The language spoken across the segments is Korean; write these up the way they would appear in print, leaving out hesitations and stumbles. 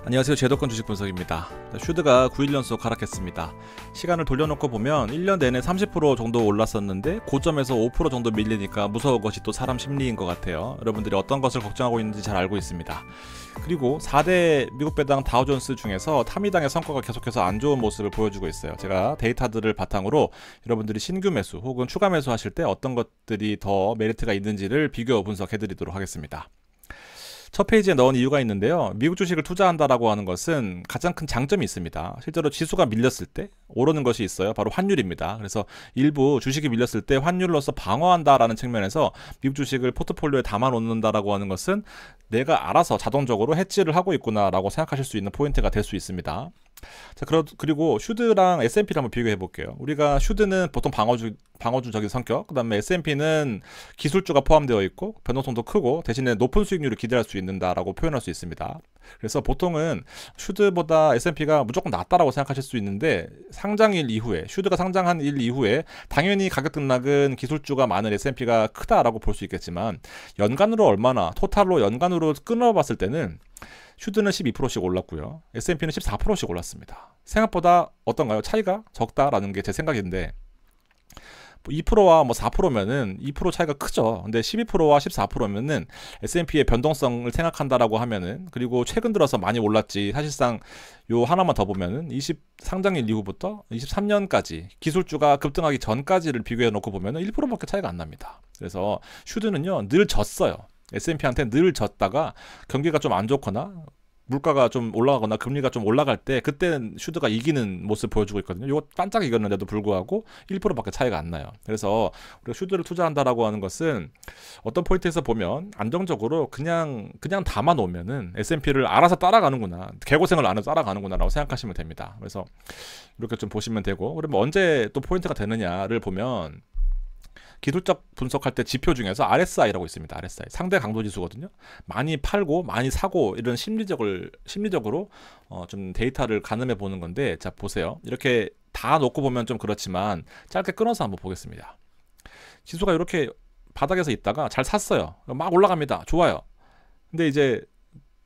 안녕하세요. 제도권 주식 분석입니다. 슈드가 9일 연속 하락했습니다. 시간을 돌려놓고 보면 1년 내내 30% 정도 올랐었는데 고점에서 5% 정도 밀리니까 무서운 것이 또 사람 심리인 것 같아요. 여러분들이 어떤 것을 걱정하고 있는지 잘 알고 있습니다. 그리고 4대 미국 배당 다우존스 중에서 타미당의 성과가 계속해서 안 좋은 모습을 보여주고 있어요. 제가 데이터들을 바탕으로 여러분들이 신규 매수 혹은 추가 매수 하실 때 어떤 것들이 더 메리트가 있는지를 비교 분석해 드리도록 하겠습니다. 첫 페이지에 넣은 이유가 있는데요. 미국 주식을 투자한다라고 하는 것은 가장 큰 장점이 있습니다. 실제로 지수가 밀렸을 때 오르는 것이 있어요. 바로 환율입니다. 그래서 일부 주식이 밀렸을 때 환율로서 방어한다라는 측면에서 미국 주식을 포트폴리오에 담아 놓는다라고 하는 것은 내가 알아서 자동적으로 해지를 하고 있구나라고 생각하실 수 있는 포인트가 될 수 있습니다. 자, 그리고 슈드랑 S&P를 한번 비교해 볼게요. 우리가 슈드는 보통 방어주적인 성격, 그 다음에 S&P는 기술주가 포함되어 있고 변동성도 크고 대신에 높은 수익률을 기대할 수 있는다라고 표현할 수 있습니다. 그래서 보통은 슈드보다 S&P가 무조건 낫다라고 생각하실 수 있는데 상장일 이후에, 슈드가 상장한 일 이후에 당연히 가격 등락은 기술주가 많은 S&P가 크다라고 볼 수 있겠지만 연간으로 얼마나, 토탈로 연간으로 끊어봤을 때는 슈드는 12%씩 올랐고요. S&P는 14%씩 올랐습니다. 생각보다 어떤가요? 차이가 적다라는 게 제 생각인데 2%와 뭐 4%면은 2% 차이가 크죠. 근데 12%와 14%면은 S&P의 변동성을 생각한다라고 하면은, 그리고 최근 들어서 많이 올랐지. 사실상 요 하나만 더 보면은 상장일 이후부터 23년까지 기술주가 급등하기 전까지를 비교해 놓고 보면은 1%밖에 차이가 안 납니다. 그래서 슈드는요 늘 졌어요. S&P한테 늘 졌다가 경기가 좀 안 좋거나 물가가 좀 올라가거나 금리가 좀 올라갈 때 그때는 슈드가 이기는 모습 보여주고 있거든요. 이거 반짝 이겼는데도 불구하고 1%밖에 차이가 안 나요. 그래서 우리가 슈드를 투자한다라고 하는 것은 어떤 포인트에서 보면 안정적으로 그냥 담아 놓으면은 S&P를 알아서 따라가는구나, 개고생을 안 해도 따라가는구나라고 생각하시면 됩니다. 그래서 이렇게 좀 보시면 되고, 그러면 언제 또 포인트가 되느냐를 보면 기술적 분석할 때 지표 중에서 RSI라고 있습니다. RSI 상대 강도 지수거든요. 많이 팔고 많이 사고 이런 심리적으로 좀 데이터를 가늠해 보는 건데, 자 보세요. 이렇게 다 놓고 보면 좀 그렇지만 짧게 끊어서 한번 보겠습니다. 지수가 이렇게 바닥에서 있다가 잘 샀어요. 막 올라갑니다. 좋아요. 근데 이제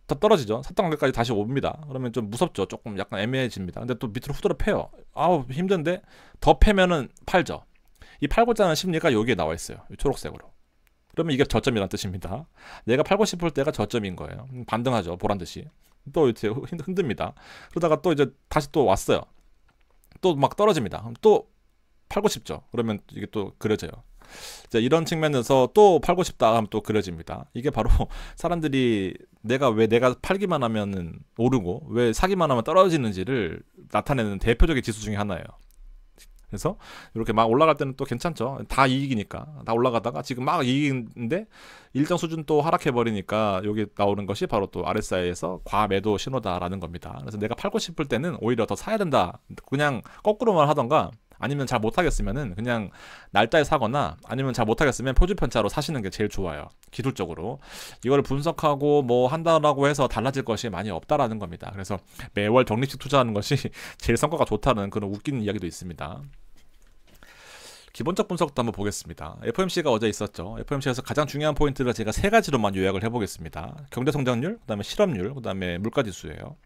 더 떨어지죠. 샀던 가격까지 다시 옵니다. 그러면 좀 무섭죠. 조금 약간 애매해집니다. 근데 또 밑으로 후드로 패요. 아우 힘든데 더 패면은 팔죠. 이 팔고자 하는 심리가 여기에 나와 있어요. 초록색으로. 그러면 이게 저점이란 뜻입니다. 내가 팔고 싶을 때가 저점인 거예요. 반등하죠. 보란듯이. 또 이제 흔듭니다. 그러다가 또 이제 다시 또 왔어요. 또 막 떨어집니다. 그럼 또 팔고 싶죠. 그러면 이게 또 그려져요. 자, 이런 측면에서 또 팔고 싶다 하면 또 그려집니다. 이게 바로 사람들이 내가 팔기만 하면은 오르고 왜 사기만 하면 떨어지는지를 나타내는 대표적인 지수 중에 하나예요. 그래서 이렇게 막 올라갈 때는 또 괜찮죠. 다 이익이니까. 다 올라가다가 지금 막 이익인데 일정 수준 또 하락해버리니까 여기 나오는 것이 바로 또 RSI에서 과매도 신호다라는 겁니다. 그래서 내가 팔고 싶을 때는 오히려 더 사야 된다. 그냥 거꾸로만 하던가, 아니면 잘 못하겠으면은 그냥 날짜에 사거나, 아니면 잘 못하겠으면 표준편차로 사시는 게 제일 좋아요. 기술적으로 이걸 분석하고 뭐 한다라고 해서 달라질 것이 많이 없다라는 겁니다. 그래서 매월 적립식 투자하는 것이 제일 성과가 좋다는 그런 웃기는 이야기도 있습니다. 기본적 분석도 한번 보겠습니다. FOMC가 어제 있었죠. FOMC에서 가장 중요한 포인트를 제가 세 가지로만 요약을 해보겠습니다. 경제성장률, 그 다음에 실업률, 그 다음에 물가지수예요.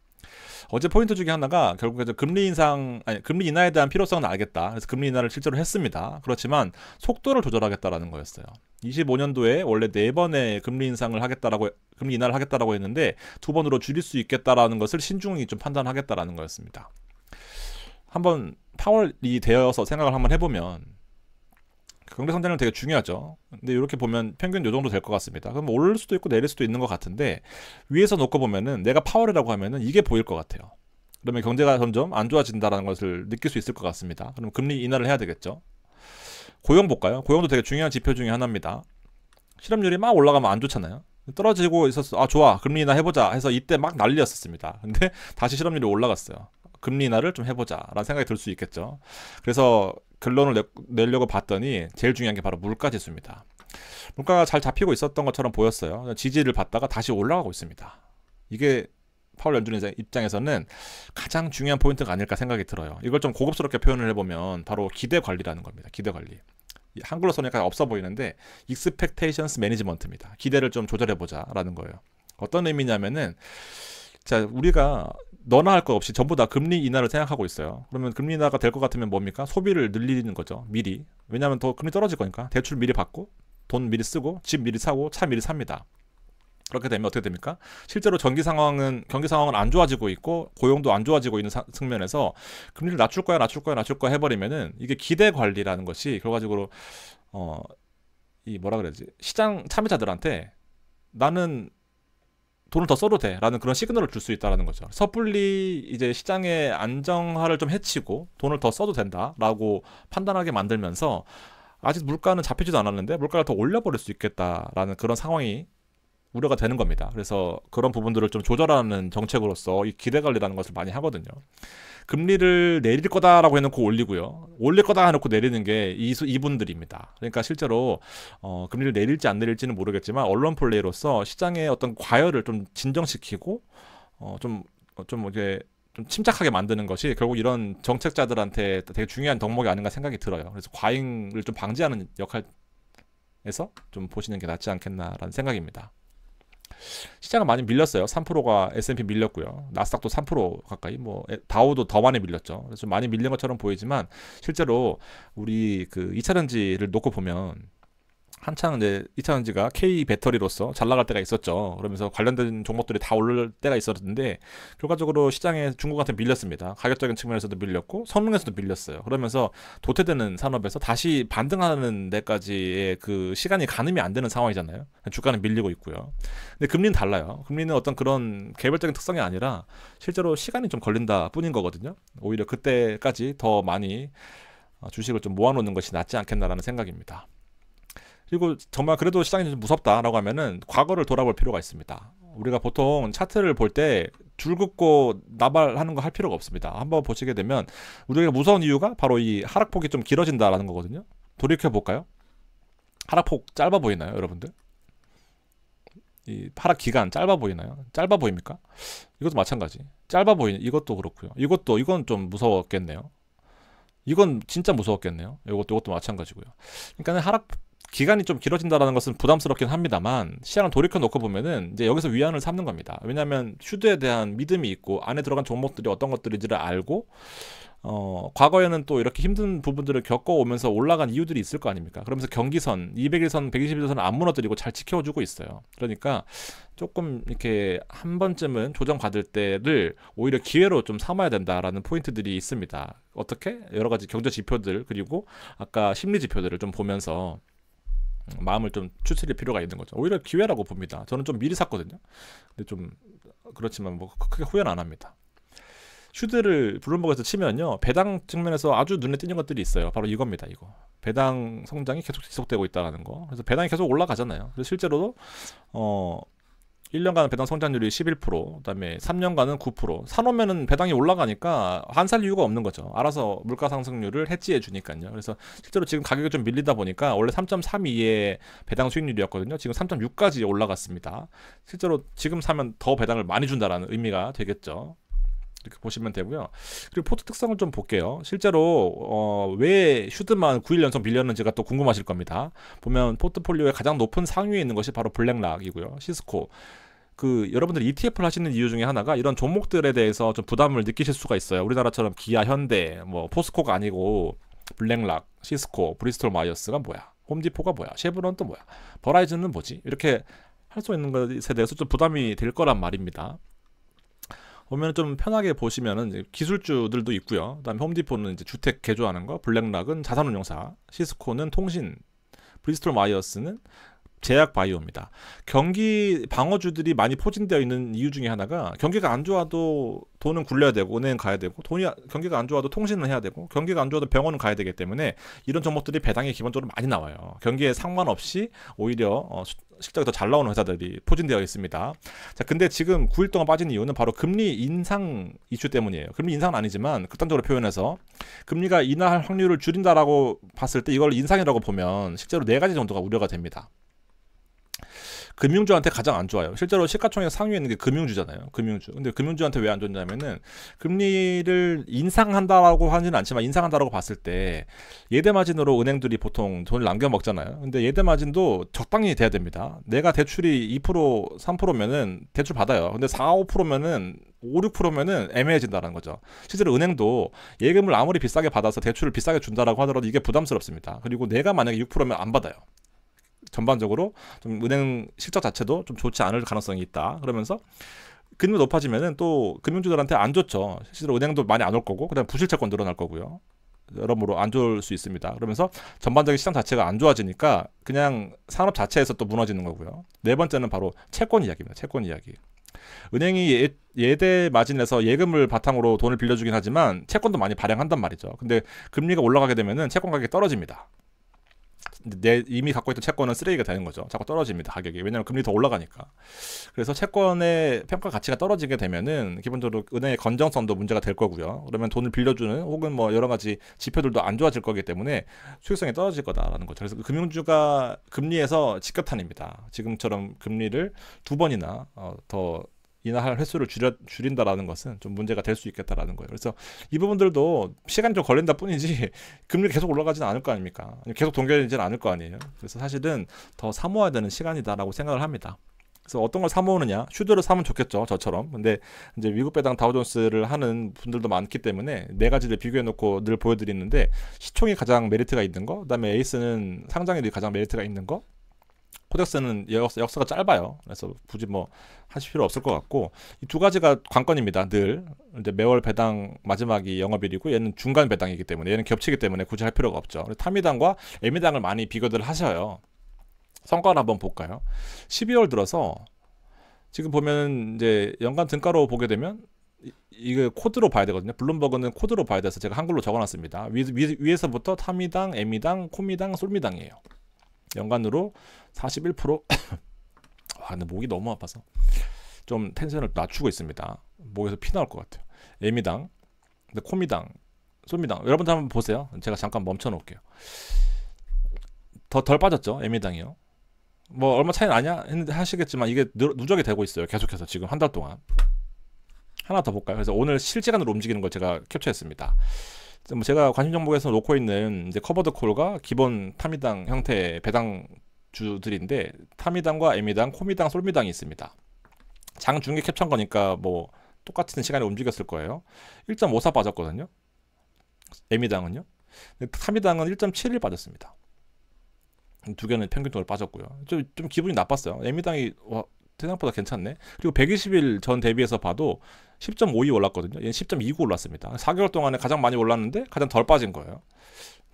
어제 포인트 중에 하나가 결국에 금리 인하에 대한 필요성은 알겠다. 그래서 금리 인하를 실제로 했습니다. 그렇지만 속도를 조절하겠다라는 거였어요. 25년도에 원래 4번의 금리 인하를 하겠다라고 했는데 2번으로 줄일 수 있겠다라는 것을 신중히 좀 판단하겠다라는 거였습니다. 한번 파월이 되어서 생각을 한번 해보면 경제 성장률 되게 중요하죠. 근데 이렇게 보면 평균 요 정도 될 것 같습니다. 그럼 오를 수도 있고 내릴 수도 있는 것 같은데, 위에서 놓고 보면은 내가 파월이라고 하면은 이게 보일 것 같아요. 그러면 경제가 점점 안 좋아진다는 것을 느낄 수 있을 것 같습니다. 그럼 금리 인하를 해야 되겠죠. 고용 볼까요? 고용도 되게 중요한 지표 중에 하나입니다. 실업률이 막 올라가면 안 좋잖아요. 떨어지고 있었어. 아 좋아, 금리 인하 해보자 해서 이때 막 난리였었습니다. 근데 다시 실업률이 올라갔어요. 금리 인하를 좀 해보자 라는 생각이 들 수 있겠죠. 그래서 결론을 내려고 봤더니 제일 중요한 게 바로 물가지수입니다. 물가가 잘 잡히고 있었던 것처럼 보였어요. 지지를 받다가 다시 올라가고 있습니다. 이게 파월 연준의 입장에서는 가장 중요한 포인트가 아닐까 생각이 들어요. 이걸 좀 고급스럽게 표현을 해보면 바로 기대 관리라는 겁니다. 기대 관리. 한글로 써니까 없어 보이는데 expectations management입니다. 기대를 좀 조절해보자 라는 거예요. 어떤 의미냐면은 자, 우리가 너나 할 것 없이 전부 다 금리 인하를 생각하고 있어요. 그러면 금리 인하가 될 것 같으면 뭡니까? 소비를 늘리는 거죠. 미리. 왜냐하면 더 금리 떨어질 거니까. 대출 미리 받고 돈 미리 쓰고 집 미리 사고 차 미리 삽니다. 그렇게 되면 어떻게 됩니까? 실제로 경기 상황은 안 좋아지고 있고 고용도 안 좋아지고 있는 측면에서 금리를 낮출 거야 해버리면은 이게 기대 관리라는 것이 결과적으로 이 뭐라 그래야지, 시장 참여자들한테 나는 돈을 더 써도 돼라는 그런 시그널을 줄 수 있다라는 거죠. 섣불리 이제 시장의 안정화를 좀 해치고 돈을 더 써도 된다라고 판단하게 만들면서 아직 물가는 잡히지도 않았는데 물가를 더 올려버릴 수 있겠다라는 그런 상황이 우려가 되는 겁니다. 그래서 그런 부분들을 좀 조절하는 정책으로서 이 기대 관리라는 것을 많이 하거든요. 금리를 내릴 거다라고 해놓고 올리고요. 올릴 거다 해놓고 내리는 게 이분들입니다. 그러니까 실제로 금리를 내릴지 안 내릴지는 모르겠지만 언론 플레이로서 시장의 어떤 과열을 좀 진정시키고 이제 좀 침착하게 만드는 것이 결국 이런 정책자들한테 되게 중요한 덕목이 아닌가 생각이 들어요. 그래서 과잉을 좀 방지하는 역할에서 좀 보시는 게 낫지 않겠나라는 생각입니다. 시장은 많이 밀렸어요. 3%가 S&P 밀렸고요. 나스닥도 3% 가까이, 뭐 다우도 더 많이 밀렸죠. 그래서 좀 많이 밀린 것처럼 보이지만 실제로 우리 그 2차전지를 놓고 보면 한창 이제 2차전지가 K 배터리로서 잘 나갈 때가 있었죠. 그러면서 관련된 종목들이 다 오를 때가 있었는데 결과적으로 시장에 중국한테 밀렸습니다. 가격적인 측면에서도 밀렸고 성능에서도 밀렸어요. 그러면서 도태되는 산업에서 다시 반등하는 데까지의 그 시간이 가늠이 안 되는 상황이잖아요. 주가는 밀리고 있고요. 근데 금리는 달라요. 금리는 어떤 그런 개별적인 특성이 아니라 실제로 시간이 좀 걸린다 뿐인 거거든요. 오히려 그때까지 더 많이 주식을 좀 모아놓는 것이 낫지 않겠나라는 생각입니다. 그리고 정말 그래도 시장이 좀 무섭다라고 하면은 과거를 돌아볼 필요가 있습니다. 우리가 보통 차트를 볼 때 줄 긋고 나발하는 거 할 필요가 없습니다. 한번 보시게 되면 우리가 무서운 이유가 바로 이 하락폭이 좀 길어진다라는 거거든요. 돌이켜 볼까요? 하락폭 짧아 보이나요, 여러분들? 이 하락 기간 짧아 보이나요? 짧아 보입니까? 이것도 마찬가지. 짧아 보이는 이것도 그렇고요. 이건 좀 무서웠겠네요. 이건 진짜 무서웠겠네요. 이것도 마찬가지고요. 그러니까 하락 기간이 좀 길어진다라는 것은 부담스럽긴 합니다만 시장을 돌이켜 놓고 보면은 이제 여기서 위안을 삼는 겁니다. 왜냐하면 슈드에 대한 믿음이 있고 안에 들어간 종목들이 어떤 것들인지를 알고 과거에는 또 이렇게 힘든 부분들을 겪어오면서 올라간 이유들이 있을 거 아닙니까? 그러면서 경기선, 200일선, 120일선은 안 무너뜨리고 잘 지켜주고 있어요. 그러니까 조금 이렇게 한 번쯤은 조정받을 때를 오히려 기회로 좀 삼아야 된다라는 포인트들이 있습니다. 어떻게? 여러 가지 경제 지표들 그리고 아까 심리 지표들을 좀 보면서 마음을 좀 추스릴 필요가 있는 거죠. 오히려 기회라고 봅니다. 저는 좀 미리 샀거든요. 근데 좀 그렇지만 뭐 크게 후회는 안 합니다. 슈드를 블룸버그에서 치면요, 배당 측면에서 아주 눈에 띄는 것들이 있어요. 바로 이겁니다. 이거 배당 성장이 계속 지속되고 있다는 거. 그래서 배당이 계속 올라가잖아요. 그래서 실제로도 1년간 배당 성장률이 11%, 그다음에 3년간은 9%. 사놓으면은 배당이 올라가니까 한살 이유가 없는 거죠. 알아서 물가 상승률을 해지해 주니까요. 그래서 실제로 지금 가격이 좀 밀리다 보니까 원래 3.32의 배당 수익률이었거든요. 지금 3.6까지 올라갔습니다. 실제로 지금 사면 더 배당을 많이 준다라는 의미가 되겠죠. 이렇게 보시면 되고요. 그리고 포트 특성을 좀 볼게요. 실제로 왜 슈드만 9일 연속 밀렸는지가 또 궁금하실 겁니다. 보면 포트폴리오의 가장 높은 상위에 있는 것이 바로 블랙락이고요. 시스코. 그 여러분들 ETF를 하시는 이유 중에 하나가 이런 종목들에 대해서 좀 부담을 느끼실 수가 있어요. 우리나라처럼 기아, 현대, 뭐 포스코가 아니고 블랙락, 시스코, 브리스톨 마이어스가 뭐야? 홈디포가 뭐야? 쉐브론 또 뭐야? 버라이즌은 뭐지? 이렇게 할 수 있는 것에 대해서 좀 부담이 될 거란 말입니다. 보면 좀 편하게 보시면은 이제 기술주들도 있고요. 그다음에 홈디포는 이제 주택 개조하는 거, 블랙락은 자산운용사, 시스코는 통신, 브리스톨 마이어스는 제약 바이오입니다. 경기 방어주들이 많이 포진되어 있는 이유 중에 하나가 경기가 안 좋아도 돈은 굴려야 되고 은행 가야 되고 경기가 안 좋아도 통신을 해야 되고 경기가 안 좋아도 병원은 가야 되기 때문에 이런 종목들이 배당이 기본적으로 많이 나와요. 경기에 상관없이 오히려 실적이 더 잘 나오는 회사들이 포진되어 있습니다. 자, 근데 지금 9일 동안 빠진 이유는 바로 금리 인상 이슈 때문이에요. 금리 인상은 아니지만 극단적으로 표현해서 금리가 인하할 확률을 줄인다라고 봤을 때 이걸 인상이라고 보면 실제로 네 가지 정도가 우려가 됩니다. 금융주한테 가장 안 좋아요. 실제로 시가총액 상위에 있는 게 금융주잖아요. 금융주. 근데 금융주한테 왜 안 좋냐면은 금리를 인상한다라고 하지는 않지만 인상한다라고 봤을 때 예대 마진으로 은행들이 보통 돈을 남겨 먹잖아요. 근데 예대 마진도 적당히 돼야 됩니다. 내가 대출이 2% 3%면은 대출 받아요. 근데 4, 5%면은 5, 6%면은 애매해진다는 거죠. 실제로 은행도 예금을 아무리 비싸게 받아서 대출을 비싸게 준다라고 하더라도 이게 부담스럽습니다. 그리고 내가 만약에 6%면 안 받아요. 전반적으로 좀 은행 실적 자체도 좀 좋지 않을 가능성이 있다. 그러면서 금리 높아지면은 또 금융주들한테 안 좋죠. 실제로 은행도 많이 안 올 거고, 그다음 부실채권 늘어날 거고요. 여러모로 안 좋을 수 있습니다. 그러면서 전반적인 시장 자체가 안 좋아지니까 그냥 산업 자체에서 또 무너지는 거고요. 네 번째는 바로 채권 이야기입니다. 채권 이야기. 은행이 예대 마진에서 예금을 바탕으로 돈을 빌려주긴 하지만 채권도 많이 발행한단 말이죠. 근데 금리가 올라가게 되면은 채권 가격이 떨어집니다. 이미 갖고 있던 채권은 쓰레기가 되는 거죠. 자꾸 떨어집니다, 가격이. 왜냐하면 금리 더 올라가니까. 그래서 채권의 평가 가치가 떨어지게 되면은 기본적으로 은행의 건전성도 문제가 될 거고요. 그러면 돈을 빌려주는 혹은 뭐 여러 가지 지표들도 안 좋아질 거기 때문에 수익성이 떨어질 거다라는 거죠. 그래서 금융주가 금리에서 직격탄입니다. 지금처럼 금리를 2번이나 더 인하할 횟수를 줄인다라는 것은 좀 문제가 될 수 있겠다라는 거예요. 그래서 이 부분들도 시간이 좀 걸린다 뿐이지 금리가 계속 올라가지는 않을 거 아닙니까? 계속 동결되지는 않을 거 아니에요. 그래서 사실은 더 사모아야 되는 시간이다라고 생각을 합니다. 그래서 어떤 걸 사모으느냐? 슈드를 사면 좋겠죠, 저처럼. 근데 이제 미국 배당 다우존스를 하는 분들도 많기 때문에 네 가지를 비교해 놓고 늘 보여드리는데, 시총이 가장 메리트가 있는 거, 그다음에 에이스는 상장일이 가장 메리트가 있는 거, 코덱스는 역사가 짧아요. 그래서 굳이 뭐 하실 필요 없을 것 같고, 이 두 가지가 관건입니다. 늘 이제 매월 배당 마지막이 영업일이고 얘는 중간 배당이기 때문에, 얘는 겹치기 때문에 굳이 할 필요가 없죠. 타미당과 에미당을 많이 비교들 하셔요. 성과를 한번 볼까요? 12월 들어서 지금 보면 이제 연간 등가로 보게 되면 이게 코드로 봐야 되거든요. 블룸버그는 코드로 봐야 돼서 제가 한글로 적어놨습니다. 위에서부터 타미당, 에미당, 코미당, 솔미당이에요. 연간으로 41%. 와, 근데 목이 너무 아파서 좀 텐션을 낮추고 있습니다. 목에서 피 나올 것 같아요. 에미당, 근데 코미당, 솔미당. 여러분들 한번 보세요. 제가 잠깐 멈춰 놓을게요. 덜 빠졌죠, 에미당이요. 뭐 얼마 차이 나냐 하시겠지만 이게 누적이 되고 있어요. 계속해서 지금 한 달 동안. 하나 더 볼까요? 그래서 오늘 실시간으로 움직이는 걸 제가 캡처했습니다. 제가 관심 정보에서 놓고 있는 이제 커버드 콜과 기본 타미당 형태의 배당주들인데, 타미당과 에미당, 코미당, 솔미당이 있습니다. 장 중계 캡처한 거니까 뭐 똑같은 시간에 움직였을 거예요. 1.54 빠졌거든요. 에미당은요. 타미당은 1.71 빠졌습니다. 두 개는 평균적으로 빠졌고요. 좀 기분이 나빴어요. 에미당이 생각보다 괜찮네. 그리고 120일 전 대비해서 봐도 10.52 올랐거든요. 얘는 10.29 올랐습니다. 4개월 동안에 가장 많이 올랐는데 가장 덜 빠진 거예요.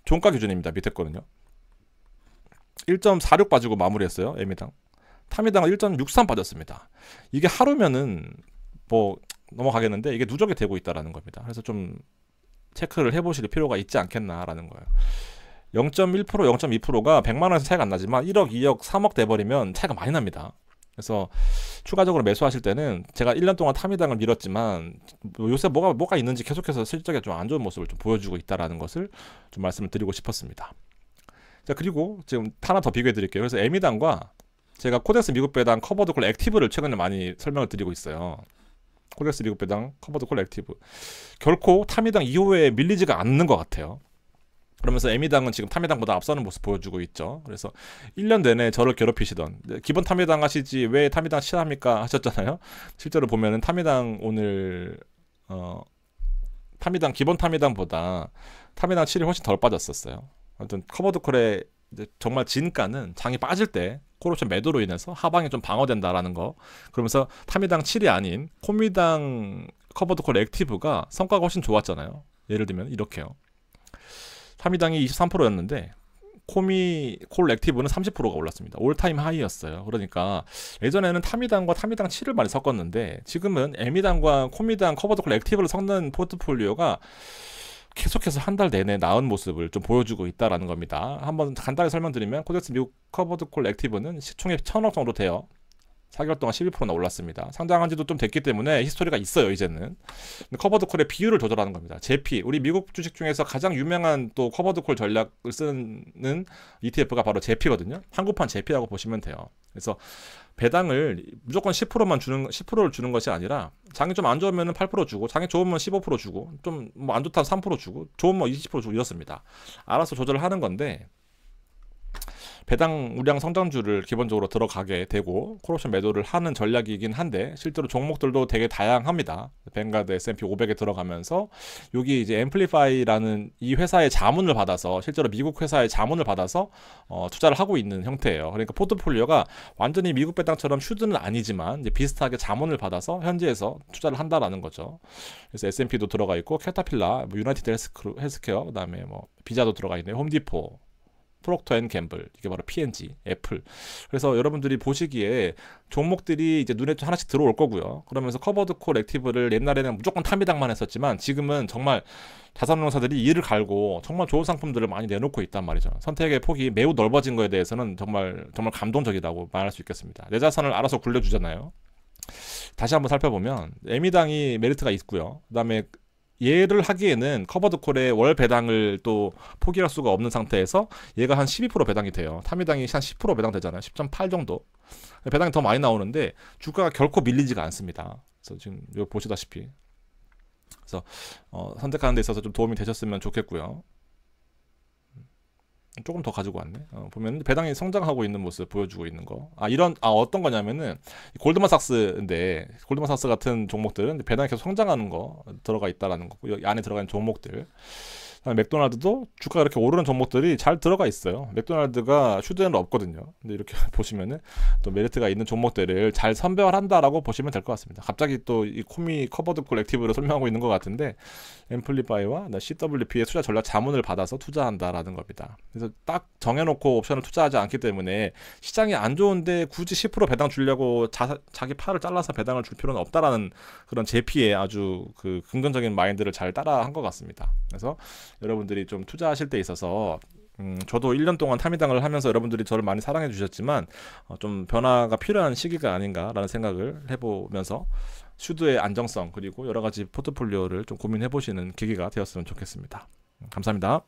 종가 기준입니다. 밑에 거는요. 1.46 빠지고 마무리했어요. 에미당. 타미당은 1.63 빠졌습니다. 이게 하루면은 뭐 넘어가겠는데 이게 누적이 되고 있다라는 겁니다. 그래서 좀 체크를 해보실 필요가 있지 않겠나라는 거예요. 0.1%, 0.2%가 100만 원에서 차이가 안 나지만 1억, 2억, 3억 돼버리면 차이가 많이 납니다. 그래서 추가적으로 매수하실 때는, 제가 1년 동안 타미당을 밀었지만 요새 뭐가 있는지 계속해서 실적에 좀 안 좋은 모습을 좀 보여주고 있다라는 것을 좀 말씀을 드리고 싶었습니다. 자, 그리고 지금 하나 더 비교해 드릴게요. 그래서 에미당과 제가 코덱스 미국 배당 커버드 콜 액티브를 최근에 많이 설명을 드리고 있어요. 코덱스 미국 배당 커버드 콜 액티브, 결코 타미당 이후에 밀리지가 않는 것 같아요. 그러면서 에미당은 지금 타미당보다 앞서는 모습 보여주고 있죠. 그래서 1년 내내 저를 괴롭히시던, 기본 타미당 하시지 왜 타미당 싫어합니까 하셨잖아요. 실제로 보면은 타미당 오늘 타미당 기본 타미당보다 타미당 7이 훨씬 덜 빠졌었어요. 아무튼 커버드콜의 정말 진가는 장이 빠질 때 콜옵션 매도로 인해서 하방이 좀 방어된다라는 거. 그러면서 타미당 7이 아닌 코미당 커버드콜 액티브가 성과가 훨씬 좋았잖아요. 예를 들면 이렇게요. 타미당이 23%였는데 콜 액티브는 30%가 올랐습니다. 올타임 하이였어요. 그러니까 예전에는 타미당과 타미당 7을 많이 섞었는데 지금은 에미당과 코미당 커버드콜 액티브를 섞는 포트폴리오가 계속해서 한 달 내내 나은 모습을 좀 보여주고 있다라는 겁니다. 한번 간단히 설명드리면, 코덱스 미국 커버드콜 액티브는 시총이 1,000억 정도 돼요. 4개월 동안 12%나 올랐습니다. 상장한 지도 좀 됐기 때문에 히스토리가 있어요, 이제는. 커버드 콜의 비율을 조절하는 겁니다. 제피, 우리 미국 주식 중에서 가장 유명한 또 커버드 콜 전략을 쓰는 ETF가 바로 제피거든요. 한국판 제피라고 보시면 돼요. 그래서 배당을 무조건 10%를 주는 것이 아니라 장이 좀 안 좋으면 8% 주고, 장이 좋으면 15% 주고, 좀 뭐 안 좋다면 3% 주고, 좋으면 20% 주고 이렇습니다. 알아서 조절을 하는 건데, 배당 우량 성장주를 기본적으로 들어가게 되고 콜옵션 매도를 하는 전략이긴 한데, 실제로 종목들도 되게 다양합니다. 뱅가드 S&P 500에 들어가면서 여기 이제 앰플리파이라는 이 회사의 자문을 받아서, 실제로 미국 회사의 자문을 받아서 투자를 하고 있는 형태예요. 그러니까 포트폴리오가 완전히 미국 배당처럼 슈드는 아니지만 이제 비슷하게 자문을 받아서 현지에서 투자를 한다라는 거죠. 그래서 S&P도 들어가 있고, 캐터필라, 뭐 유나이티드 헬스케어, 그다음에 뭐 비자도 들어가 있네요. 홈디포, 프록터 앤 갬블, 이게 바로 P&G, 애플. 그래서 여러분들이 보시기에 종목들이 이제 눈에 하나씩 들어올 거고요. 그러면서 커버드 콜 액티브를 옛날에는 무조건 타미당만 했었지만 지금은 정말 자산운용사들이 이를 갈고 정말 좋은 상품들을 많이 내놓고 있단 말이죠. 선택의 폭이 매우 넓어진 거에 대해서는 정말 감동적이라고 말할 수 있겠습니다. 내 자산을 알아서 굴려주잖아요. 다시 한번 살펴보면 애미당이 메리트가 있고요. 그다음에 얘를 하기에는 커버드 콜의 월 배당을 또 포기할 수가 없는 상태에서 얘가 한 12% 배당이 돼요. 타미당이 한 10% 배당 되잖아요. 10.8 정도. 배당이 더 많이 나오는데 주가가 결코 밀리지가 않습니다. 그래서 지금 여기 보시다시피. 그래서 선택하는 데 있어서 좀 도움이 되셨으면 좋겠고요. 조금 더 가지고 왔네. 보면 배당이 성장하고 있는 모습 보여주고 있는 거. 어떤 거냐면은 골드만삭스인데, 골드만삭스 같은 종목들은 배당이 계속 성장하는 거 들어가 있다라는 거고, 여기 안에 들어가 있는 종목들. 맥도날드도 주가가 이렇게 오르는 종목들이 잘 들어가 있어요. 맥도날드가 슈드에는 없거든요. 근데 이렇게 보시면은 또 메리트가 있는 종목들을 잘 선별한다라고 보시면 될 것 같습니다. 갑자기 또 이 코미 커버드 콜 액티브를 설명하고 있는 것 같은데, 앰플리파이와 CWP의 투자 전략 자문을 받아서 투자한다라는 겁니다. 그래서 딱 정해놓고 옵션을 투자하지 않기 때문에 시장이 안 좋은데 굳이 10% 배당 주려고 자기 팔을 잘라서 배당을 줄 필요는 없다라는 그런 제피의 아주 그 긍정적인 마인드를 잘 따라한 것 같습니다. 그래서 여러분들이 좀 투자하실 때 있어서 저도 1년 동안 타미당을 하면서 여러분들이 저를 많이 사랑해 주셨지만 좀 변화가 필요한 시기가 아닌가라는 생각을 해보면서 슈드의 안정성, 그리고 여러 가지 포트폴리오를 좀 고민해 보시는 계기가 되었으면 좋겠습니다. 감사합니다.